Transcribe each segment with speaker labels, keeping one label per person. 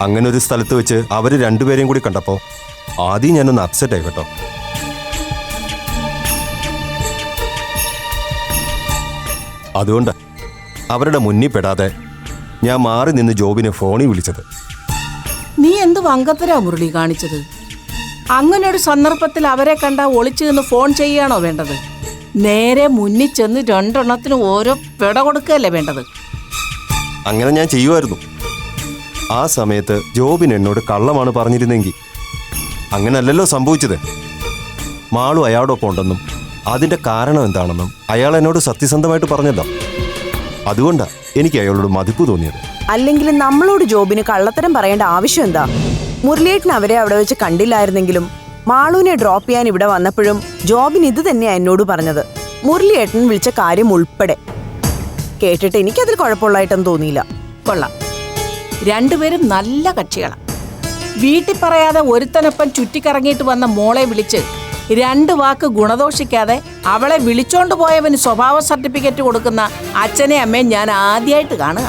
Speaker 1: അങ്ങനെ ഒരു സ്ഥലത്ത് വെച്ച് അവർ രണ്ടുപേരെയും കൂടി കണ്ടപ്പോൾ ആദ്യം ഞാനൊന്ന് അപ്സെറ്റ് ആയി കേട്ടോ. അതുകൊണ്ട് അവരുടെ മുന്നിൽ പെടാതെ ഞാൻ മാറി നിന്ന് ജോബിനെ ഫോണിൽ വിളിച്ചത്.
Speaker 2: നീ എന്ത് വങ്കത്തരാ മുരളി കാണിച്ചത്? അങ്ങനെ ഒരു സന്ദർഭത്തിൽ അവരെ കണ്ടാ ഒളിച്ചു നിന്ന് ഫോൺ ചെയ്യാണോ വേണ്ടത്? നേരെ മുന്നിൽ ചെന്ന് രണ്ടെണ്ണത്തിന് ഓരോ പിട കൊടുക്കുകയല്ലേ വേണ്ടത്?
Speaker 1: അങ്ങനെ ഞാൻ ചെയ്യുമായിരുന്നു. ആ സമയത്ത് ജോബിന് എന്നോട് കള്ളമാണ് പറഞ്ഞിരുന്നെങ്കിൽ അങ്ങനല്ലല്ലോ സംഭവിച്ചത്. മാളു അയാളോടൊപ്പം ഉണ്ടെന്നും അതിൻ്റെ കാരണം എന്താണെന്നും അയാൾ എന്നോട് സത്യസന്ധമായിട്ട് പറഞ്ഞല്ലോ. അതുകൊണ്ടാണ് എനിക്ക് അയാളോട് മതിപ്പ് തോന്നിയത്.
Speaker 3: അല്ലെങ്കിൽ നമ്മളോട് ജോബിന് കള്ളത്തരം പറയേണ്ട ആവശ്യം എന്താ? മുരളിയേട്ടൻ അവരെ അവിടെ വെച്ച് കണ്ടില്ലായിരുന്നെങ്കിലും മാളുവിനെ ഡ്രോപ്പ് ചെയ്യാൻ ഇവിടെ വന്നപ്പോഴും ജോബിന് ഇത് തന്നെയാ എന്നോട് പറഞ്ഞത്, മുരളിയേട്ടൻ വിളിച്ച കാര്യം ഉൾപ്പെടെ. കേട്ടിട്ട് എനിക്കതിൽ കുഴപ്പമുള്ളതായിട്ടൊന്നും തോന്നിയില്ല.
Speaker 2: കൊള്ളാം, രണ്ടുപേരും നല്ല കക്ഷികളാണ്. വീട്ടിൽ പറയാതെ ഒരുത്തനൊപ്പം ചുറ്റിക്കറങ്ങിയിട്ട് വന്ന മോളെ വിളിച്ച് 2 വാക്ക് ഗുണദോഷിക്കാതെ അവളെ വിളിച്ചോണ്ട് പോയവന് സ്വഭാവ സർട്ടിഫിക്കറ്റ് കൊടുക്കുന്ന അച്ഛനെ അമ്മയും ഞാൻ ആദ്യമായിട്ട് കാണുക.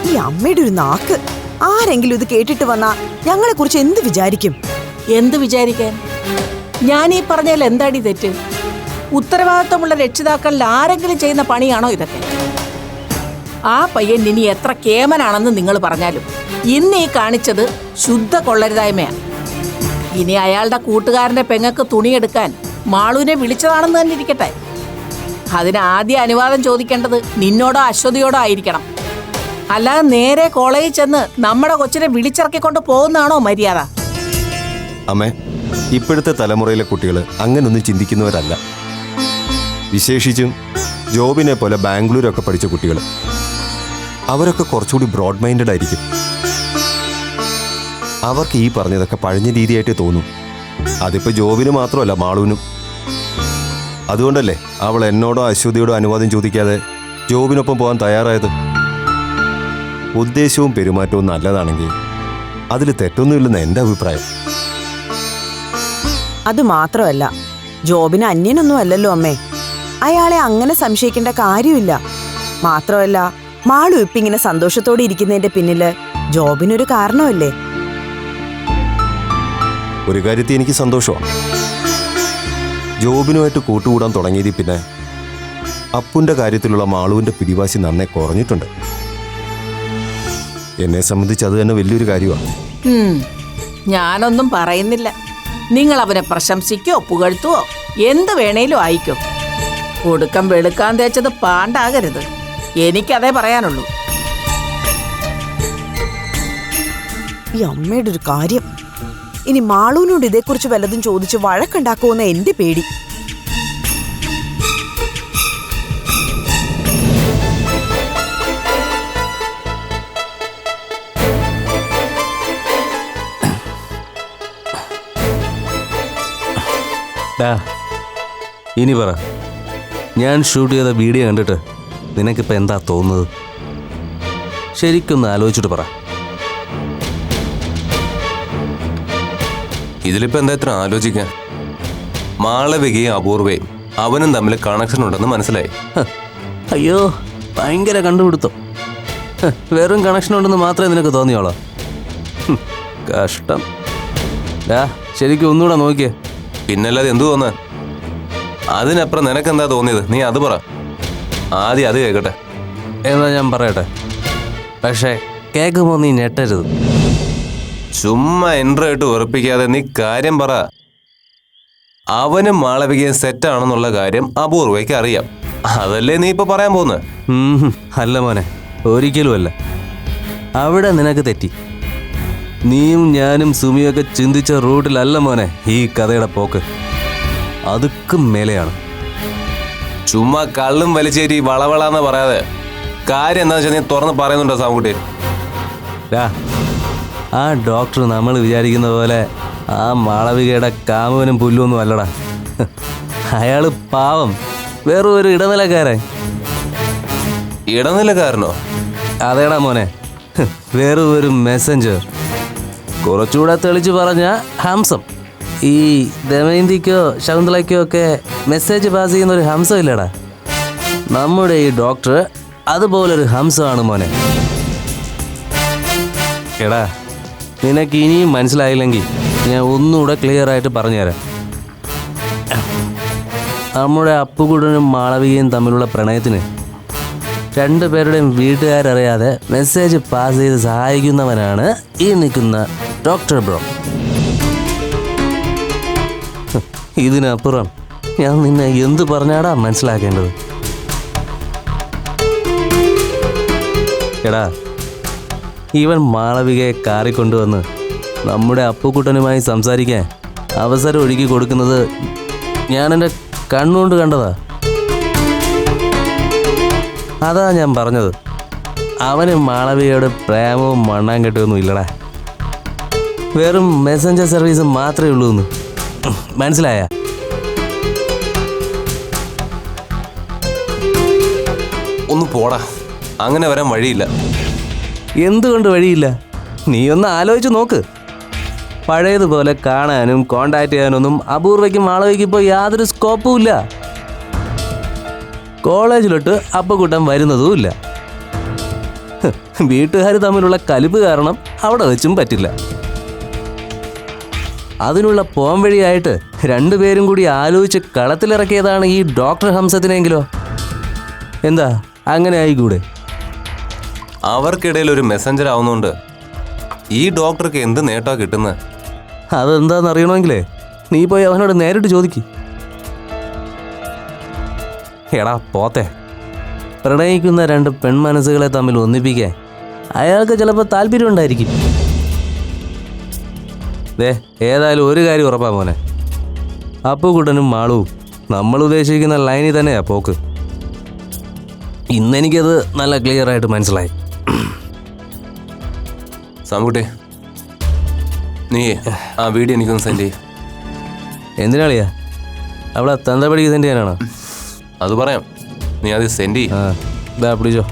Speaker 3: ഈ അമ്മയുടെ ഒരു നാക്ക്! ആരെങ്കിലും ഇത് കേട്ടിട്ട് വന്നാ ഞങ്ങളെ കുറിച്ച് എന്ത് വിചാരിക്കും?
Speaker 2: എന്ത് വിചാരിക്കാൻ? ഞാൻ ഈ പറഞ്ഞാൽ എന്താടി തെറ്റ്? ഉത്തരവാദിത്വമുള്ള രക്ഷിതാക്കളിൽ ആരെങ്കിലും ചെയ്യുന്ന പണിയാണോ ഇതൊക്കെ? ആ പയ്യൻ ഇനി എത്ര കേമനാണെന്ന് നിങ്ങൾ പറഞ്ഞാലും ഇന്ന് ഈ കാണിച്ചത് ശുദ്ധ കൊള്ളരുതായ്മയാണ്. ഇനി അയാളുടെ കൂട്ടുകാരന്റെ പെങ്ങക്ക് തുണിയെടുക്കാൻ മാളുവിനെ വിളിച്ചതാണെന്ന് തന്നെ ഇരിക്കട്ടെ, അതിന് ആദ്യം അനുവാദം ചോദിക്കേണ്ടത് നിന്നോടോ അശ്വതിയോടോ ആയിരിക്കണം. അല്ലാതെ നേരെ കോളേജിൽ ചെന്ന് നമ്മുടെ കൊച്ചിനെ വിളിച്ചിറക്കിക്കൊണ്ട് പോകുന്നതാണോ മര്യാദ?
Speaker 1: അമ്മേ, ഇപ്പോഴത്തെ തലമുറയിലെ കുട്ടികൾ അങ്ങനൊന്നും ചിന്തിക്കുന്നവരല്ല. വിശേഷിച്ചും ജോബിനെ പോലെ ബാംഗ്ലൂരൊക്കെ പഠിച്ച കുട്ടികൾ. അവരൊക്കെ കുറച്ചുകൂടി ബ്രോഡ് മൈൻഡഡ് ആയിരിക്കും. അവർക്ക് ഈ പറഞ്ഞതൊക്കെ പഴഞ്ഞ രീതിയായിട്ട് തോന്നും. അതിപ്പോൾ ജോബിന് മാത്രമല്ല, മാളുവിനും. അതുകൊണ്ടല്ലേ അവൾ എന്നോടോ അശ്വതിയോടോ അനുവാദം ചോദിക്കാതെ ജോബിനൊപ്പം പോകാൻ തയ്യാറായത്. ഉദ്ദേശവും പെരുമാറ്റവും നല്ലതാണെങ്കിൽ അതിൽ തെറ്റൊന്നുമില്ലെന്ന് എൻ്റെ അഭിപ്രായം.
Speaker 3: അത് മാത്രമല്ല, ജോബിന് അന്യനൊന്നും അല്ലല്ലോ അമ്മേ. അയാളെ അങ്ങനെ സംശയിക്കേണ്ട കാര്യമില്ല. മാത്രമല്ല, മാളു ഇപ്പിങ്ങനെ സന്തോഷത്തോടെ ഇരിക്കുന്നതിന്റെ പിന്നില് ജോബിനൊരു കാരണമല്ലേ?
Speaker 1: ഒരു കാര്യത്തിൽ എനിക്ക് സന്തോഷമാണ്. ജോബിനുമായിട്ട് കൂട്ടുകൂടാൻ തുടങ്ങിയതിൽ പിന്നെ അപ്പുൻ്റെ കാര്യത്തിലുള്ള മാളുവിൻ്റെ പിടിവാശി നന്നേ കുറഞ്ഞിട്ടുണ്ട്. എന്നെ സംബന്ധിച്ച് അത് തന്നെ വലിയൊരു കാര്യമാണ്.
Speaker 2: ഞാനൊന്നും പറയുന്നില്ല. നിങ്ങൾ അവനെ പ്രശംസിക്കോ പുകഴ്ത്തുവോ എന്ത് വേണേലും ആയിക്കോ. ഒടുക്കം വെളുക്കാൻ തേച്ചത് പാണ്ടാകരുത്. എനിക്കതേ പറയാനുള്ളൂ.
Speaker 3: ഈ അമ്മയുടെ ഒരു കാര്യം! ഇനി മാളുവിനോട് ഇതേക്കുറിച്ച് വല്ലതും ചോദിച്ച് വഴക്കുണ്ടാക്കുമെന്ന എന്റെ പേടി.
Speaker 4: ഇനി പറ, ഞാൻ ഷൂട്ട് ചെയ്ത വീഡിയോ കണ്ടിട്ട് നിനക്കിപ്പോൾ എന്താ തോന്നുന്നത്? ശരിക്കൊന്ന് ആലോചിച്ചിട്ട് പറ.
Speaker 5: ഇതിലിപ്പോൾ എന്താ ഇത്ര ആലോചിക്കാൻ? മാളവികയും അപൂർവയും അവനും തമ്മിൽ കണക്ഷൻ ഉണ്ടെന്ന് മനസ്സിലായി.
Speaker 4: അയ്യോ, ഭയങ്കര കണ്ടുപിടുത്തം. വെറും കണക്ഷൻ ഉണ്ടെന്ന് മാത്രമേ നിനക്ക് തോന്നിയോളൂ. കഷ്ടം. ശരിക്കും ഒന്നുകൂടെ നോക്കിയേ.
Speaker 5: പിന്നല്ലാതെ എന്തു തോന്നാൻ? അതിനപ്പുറം നിനക്കെന്താ തോന്നിയത്? നീ അത് പറ. ആദ്യം അത് കേൾക്കട്ടെ.
Speaker 4: എന്നാ ഞാൻ പറയട്ടെ, പക്ഷേ കേൾക്കുമ്പോൾ നീ ഞെട്ടരുത്.
Speaker 5: ചുമ്മാ എൻട്രി ആയിട്ട് ഉറപ്പിക്കാതെ നീ കാര്യം പറ. അവനും മാളവികയും സെറ്റാണെന്നുള്ള കാര്യം അപൂർവയ്ക്ക് അറിയാം. അതല്ലേ നീ ഇപ്പൊ പറയാൻ പോകുന്നത്?
Speaker 4: അല്ല മോനെ, ഒരിക്കലുമല്ല. അവിടെ നിനക്ക് തെറ്റി. നീയും ഞാനും സുമിയൊക്കെ ചിന്തിച്ച റൂട്ടിലല്ല മോനെ ഈ കഥയുടെ പോക്ക്. അതുക്കും മേലെയാണ്.
Speaker 5: ചുമ്മാ കള്ളും വലിച്ചേരി വളവളാന്ന് പറയാതെ കാര്യം എന്താ വെച്ചാൽ നീ തുറന്ന് പറയുന്നുണ്ടോ സാമുകുട്ടി?
Speaker 4: ആ ഡോക്ടർ നമ്മൾ വിചാരിക്കുന്ന പോലെ ആ മാളവികയുടെ കാമുവനും പുല്ലൊന്നും അല്ലടാ. അയാള് പാവം, വേറെ ഒരു ഇടനിലക്കാരൻ.
Speaker 5: ഇടനിലക്കാരനോ?
Speaker 4: അതേടാ മോനെ, വേറെ ഒരു മെസ്സഞ്ചർ. കുറച്ചുകൂടെ തെളിച്ച് പറഞ്ഞ ഹംസം. ഈ ദമയന്തിക്കോ ശകുന്തളയ്ക്കോ ഒക്കെ മെസ്സേജ് പാസ് ചെയ്യുന്ന ഒരു ഹംസം ഇല്ലടാ. നമ്മുടെ ഈ ഡോക്ടർ അതുപോലൊരു ഹംസമാണ് മോനെ. എടാ, നിനക്ക് ഇനിയും മനസ്സിലായില്ലെങ്കിൽ ഞാൻ ഒന്നുകൂടെ ക്ലിയർ ആയിട്ട് പറഞ്ഞുതരാം. നമ്മുടെ അപ്പുകുട്ടനും മാളവികയും തമ്മിലുള്ള പ്രണയത്തിന് രണ്ടുപേരുടെയും വീട്ടുകാരറിയാതെ മെസ്സേജ് പാസ് ചെയ്ത് സഹായിക്കുന്നവനാണ് ഈ നിൽക്കുന്ന ഡോക്ടർ ബ്രോ. ഇതിനപ്പുറം ഞാൻ നിന്നെ എന്ത് പറഞ്ഞാടാ മനസ്സിലാക്കേണ്ടത്? എടാ, ഇവൻ മാളവികയെ കാറിക്കൊണ്ടുവന്ന് നമ്മുടെ അപ്പുക്കുട്ടനുമായി സംസാരിക്കാൻ അവസരം ഒരുക്കി കൊടുക്കുന്നത് ഞാൻ എൻ്റെ കണ്ണുകൊണ്ട് കണ്ടതാ. അതാ ഞാൻ പറഞ്ഞത്, അവന് മാളവികയുടെ പ്രേമവും മണ്ണാങ്കെട്ടൊന്നും ഇല്ലടാ. വെറും മെസ്സഞ്ചർ സർവീസ് മാത്രമേ ഉള്ളൂ എന്ന് മനസ്സിലായ?
Speaker 5: ഒന്ന് പോടാ, അങ്ങനെ വരാൻ വഴിയില്ല.
Speaker 4: എന്തുകൊണ്ട് വഴിയില്ല? നീ ഒന്ന് ആലോചിച്ച് നോക്ക്. പഴയതുപോലെ കാണാനും കോണ്ടാക്ട് ചെയ്യാനൊന്നും അപൂർവയ്ക്കും മാളവികയ്ക്കും ഇപ്പോൾ യാതൊരു സ്കോപ്പും ഇല്ല. കോളേജിലോട്ട് അപ്പുകുട്ടൻ വരുന്നതുമില്ല. വീട്ടുകാർ തമ്മിലുള്ള കലിപ്പ് കാരണം അവിടെ വെച്ചും പറ്റില്ല. അതിനുള്ള പോം വഴിയായിട്ട് രണ്ടുപേരും കൂടി ആലോചിച്ച് കളത്തിലിറക്കിയതാണ് ഈ ഡോക്ടർ ഹംസത്തിനെങ്കിലോ. എന്താ അങ്ങനെ ആയിക്കൂടെ?
Speaker 5: അവർക്കിടയിൽ ഒരു മെസ്സഞ്ചർ ആവുന്നതുകൊണ്ട് ഈ ഡോക്ടർക്ക് എന്ത് നേട്ടമാണ് കിട്ടുന്നത്?
Speaker 4: അതെന്താണെന്ന് അറിയണമെങ്കിലേ നീ പോയി അവനോട് നേരിട്ട് ചോദിക്ക്. എടാ പോത്തെ, പ്രണയിക്കുന്ന രണ്ട് പെൺമനസ്സുകളെ തമ്മിൽ ഒന്നിപ്പിക്കാൻ അയാൾക്ക് ചിലപ്പോൾ താല്പര്യം ഉണ്ടായിരിക്കും. ഏതായാലും ഒരു കാര്യം ഉറപ്പാ മോനെ, അപ്പുകുട്ടനും മാളുവും നമ്മൾ ഉദ്ദേശിക്കുന്ന ലൈനിൽ തന്നെയാ പോക്ക്. ഇന്നെനിക്കത് നല്ല ക്ലിയർ ആയിട്ട് മനസ്സിലായി.
Speaker 5: സാമുകുട്ടി, നീ ആ വീഡിയോ എനിക്കൊന്ന് സെൻഡ് ചെയ്യ്.
Speaker 4: എന്തിനാളിയാ? അവിടെ തന്തപടിക്ക് സെൻഡ് ചെയ്യാനാണോ?
Speaker 5: അത് പറയാം, നീ അത് സെൻഡ് ചെയ്യ്.
Speaker 4: ഇതാ പിടിച്ചോ.